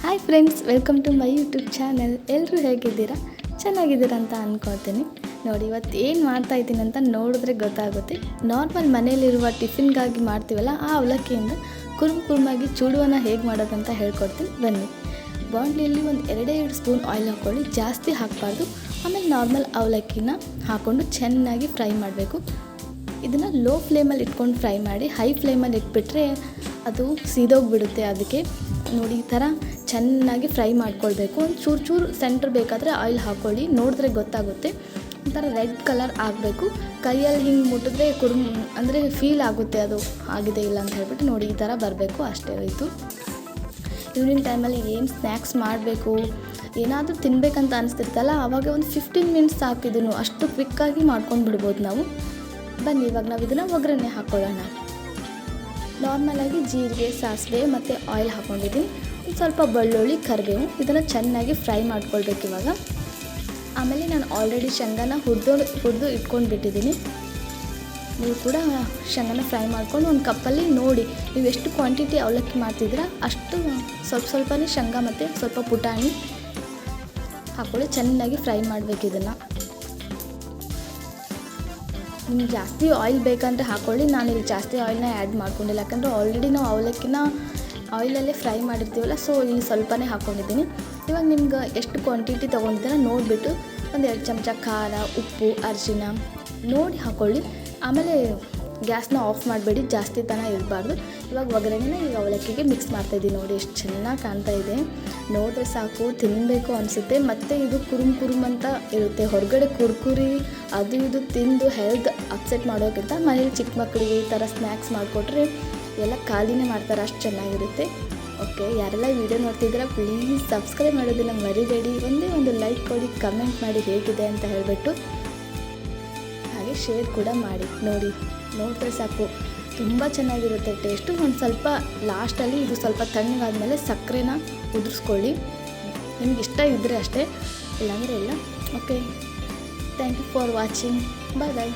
Hi friends, welcome to my YouTube channel. ಎಲ್ಲರೂ ಹೇಗಿದ್ದೀರಾ? ಚೆನ್ನಾಗಿದ್ದೀರಾ ಅಂತ ಅಂದ್ಕೊಳ್ತೀನಿ. ನೋಡಿ, ಇವತ್ತು ಏನು ಮಾಡ್ತಾಯಿದ್ದೀನಿ ಅಂತ ನೋಡಿದ್ರೆ ಗೊತ್ತಾಗುತ್ತೆ. ನಾರ್ಮಲ್ ಮನೆಯಲ್ಲಿರುವ ಟಿಫಿನ್ಗಾಗಿ ಮಾಡ್ತೀವಲ್ಲ, ಆ ಅವಲಕ್ಕಿಯಿಂದ ಕುರುಮಾಗಿ ಚೂಡುವನ್ನು ಹೇಗೆ ಮಾಡೋದಂತ ಹೇಳ್ಕೊಡ್ತೀನಿ, ಬನ್ನಿ. ಬಾಣಲಿಯಲ್ಲಿ ಒಂದು 2 ಸ್ಪೂನ್ ಆಯಿಲ್ ಹಾಕ್ಕೊಳ್ಳಿ. ಜಾಸ್ತಿ ಹಾಕಬಾರ್ದು. ಆಮೇಲೆ ನಾರ್ಮಲ್ ಅವಲಕ್ಕಿನ ಹಾಕ್ಕೊಂಡು ಚೆನ್ನಾಗಿ ಫ್ರೈ ಮಾಡಬೇಕು. ಇದನ್ನು ಲೋ ಫ್ಲೇಮಲ್ಲಿ ಇಟ್ಕೊಂಡು ಫ್ರೈ ಮಾಡಿ. ಹೈ ಫ್ಲೇಮಲ್ಲಿ ಇಟ್ಬಿಟ್ರೆ ಅದು ಸೀದೋಗಿಬಿಡುತ್ತೆ. ಅದಕ್ಕೆ ನೋಡಿ, ಈ ಥರ ಚೆನ್ನಾಗಿ ಫ್ರೈ ಮಾಡ್ಕೊಳ್ಬೇಕು. ಒಂದು ಚೂರು ಸೆಂಟ್ರ್ ಬೇಕಾದರೆ ಆಯಿಲ್ ಹಾಕ್ಕೊಳ್ಳಿ. ನೋಡಿದ್ರೆ ಗೊತ್ತಾಗುತ್ತೆ. ಒಂಥರ ರೆಡ್ ಕಲರ್ ಆಗಬೇಕು. ಕೈಯಲ್ಲಿ ಹಿಂಗೆ ಮುಟ್ಟಿದ್ರೆ ಅಂದರೆ ಫೀಲ್ ಆಗುತ್ತೆ ಅದು ಆಗಿದೆ ಇಲ್ಲ ಅಂತ ಹೇಳ್ಬಿಟ್ಟು. ನೋಡಿ, ಈ ಥರ ಬರಬೇಕು, ಅಷ್ಟೇ ಆಯಿತು. ಈವ್ನಿಂಗ್ ಟೈಮಲ್ಲಿ ಏನು ಸ್ನ್ಯಾಕ್ಸ್ ಮಾಡಬೇಕು, ಏನಾದರೂ ತಿನ್ನಬೇಕಂತ ಅನಿಸ್ತಿರ್ತಲ್ಲ, ಆವಾಗ ಒಂದು 15 ಮಿನಿಟ್ಸ್ ಸಾಕಿದನು. ಅಷ್ಟು ಕ್ವಿಕ್ಕಾಗಿ ಮಾಡ್ಕೊಂಡು ಬಿಡ್ಬೋದು ನಾವು. ಬನ್ನಿ, ಇವಾಗ ನಾವು ಇದನ್ನು ಒಗ್ಗರಣೆ ಹಾಕ್ಕೊಳ್ಳೋಣ. ನಾರ್ಮಲಾಗಿ ಜೀರಿಗೆ, ಸಾಸಿವೆ ಮತ್ತು ಆಯಿಲ್ ಹಾಕ್ಕೊಂಡಿದ್ದೀನಿ. ಒಂದು ಸ್ವಲ್ಪ ಬೆಳ್ಳುಳ್ಳಿ, ಕರಿಬೇವು, ಇದನ್ನು ಚೆನ್ನಾಗಿ ಫ್ರೈ ಮಾಡ್ಕೊಳ್ಬೇಕು ಇವಾಗ. ಆಮೇಲೆ ನಾನು ಆಲ್ರೆಡಿ ಶೇಂಗಾನ ಹುರಿದು ಇಟ್ಕೊಂಡು ಬಿಟ್ಟಿದ್ದೀನಿ. ನೀವು ಕೂಡ ಶೇಂಗಾನ ಫ್ರೈ ಮಾಡ್ಕೊಂಡು ಒಂದು ಕಪ್ಪಲ್ಲಿ ನೋಡಿ, ನೀವು ಎಷ್ಟು ಕ್ವಾಂಟಿಟಿ ಅವಲಕ್ಕಿ ಮಾಡ್ತಿದ್ದೀರಾ ಅಷ್ಟು ಸ್ವಲ್ಪನೇ ಶೇಂಗಾ ಮತ್ತು ಸ್ವಲ್ಪ ಪುಟಾಣಿ ಹಾಕ್ಕೊಳ್ಳಿ. ಚೆನ್ನಾಗಿ ಫ್ರೈ ಮಾಡಬೇಕು ಇದನ್ನು. ನಿಮ್ಗೆ ಜಾಸ್ತಿ ಆಯಿಲ್ ಬೇಕಂದರೆ ಹಾಕ್ಕೊಳ್ಳಿ. ನಾನಿಲ್ಲಿ ಜಾಸ್ತಿ ಆಯಿಲ್ನ ಆ್ಯಡ್ ಮಾಡ್ಕೊಂಡಿಲ್ಲ, ಯಾಕಂದರೆ ಆಲ್ರೆಡಿ ನಾವು ಅವಲಕ್ಕಿನ ಆಯಿಲಲ್ಲೇ ಫ್ರೈ ಮಾಡಿರ್ತೀವಲ್ಲ, ಸೊ ಇಲ್ಲಿ ಸ್ವಲ್ಪನೇ ಹಾಕ್ಕೊಂಡಿದ್ದೀನಿ. ಇವಾಗ ನಿಮ್ಗೆ ಎಷ್ಟು ಕ್ವಾಂಟಿಟಿ ತೊಗೊಂಡಿದ್ದೀರ ನೋಡಿಬಿಟ್ಟು ಒಂದು 2 ಚಮಚ ಖಾರ, ಉಪ್ಪು, ಅರಿಶಿನ ನೋಡಿ ಹಾಕ್ಕೊಳ್ಳಿ. ಆಮೇಲೆ ಗ್ಯಾಸ್ನ ಆಫ್ ಮಾಡಬೇಡಿ, ಜಾಸ್ತಿ ತನಕ ಇರಬಾರ್ದು. ಇವಾಗ ಒಗ್ಗರಣೆನ ಈ ಅವಲಕ್ಕಿಗೆ ಮಿಕ್ಸ್ ಮಾಡ್ತಾಯಿದ್ದೀನಿ. ನೋಡಿ, ಎಷ್ಟು ಚೆನ್ನಾಗಿ ಕಾಣ್ತಾ ಇದೆ. ನೋಡಿದ್ರೆ ಸಾಕು ತಿನ್ನಬೇಕು ಅನಿಸುತ್ತೆ. ಮತ್ತು ಇದು ಕುರುಮ್ ಅಂತ ಇರುತ್ತೆ. ಹೊರಗಡೆ ಕುರ್ಕುರಿ ಅದು ಇದು ತಿಂದು ಹೆಲ್ತ್ ಅಪ್ಸೆಟ್ ಮಾಡೋಕ್ಕಿಂತ ಮನೇಲಿ ಚಿಕ್ಕ ಮಕ್ಕಳಿಗೆ ಈ ಥರ ಸ್ನ್ಯಾಕ್ಸ್ ಮಾಡಿಕೊಟ್ರೆ ಎಲ್ಲ ಖಾಲಿನೇ ಮಾಡ್ತಾರೆ, ಅಷ್ಟು ಚೆನ್ನಾಗಿರುತ್ತೆ. ಓಕೆ, ಯಾರೆಲ್ಲ ವಿಡಿಯೋ ನೋಡ್ತಿದ್ದೀರಾ ಪ್ಲೀಸ್ ಸಬ್ಸ್ಕ್ರೈಬ್ ಮಾಡೋದನ್ನು ಮರಿಬೇಡಿ. ಒಂದೇ ಒಂದು ಲೈಕ್ ಕೊಡಿ, ಕಮೆಂಟ್ ಮಾಡಿ ಹೇಗಿದೆ ಅಂತ ಹೇಳಿಬಿಟ್ಟು. ಹಾಗೆ ಶೇರ್ ಕೂಡ ಮಾಡಿ. ನೋಡಿದ್ರೆ ಸಾಕು ತುಂಬ ಚೆನ್ನಾಗಿರುತ್ತೆ ಟೇಸ್ಟು. ಒಂದು ಸ್ವಲ್ಪ ಲಾಸ್ಟಲ್ಲಿ ಇದು ಸ್ವಲ್ಪ ತಣ್ಣಗಾದ್ಮೇಲೆ ಸಕ್ಕರೆನ ಉದುರಿಸ್ಕೊಳ್ಳಿ. ನಿಮ್ಗೆ ಇಷ್ಟ ಇದ್ದರೆ ಅಷ್ಟೇ, ಇಲ್ಲಾಂದರೆ ಇಲ್ಲ. Okay, thank you for watching. Bye.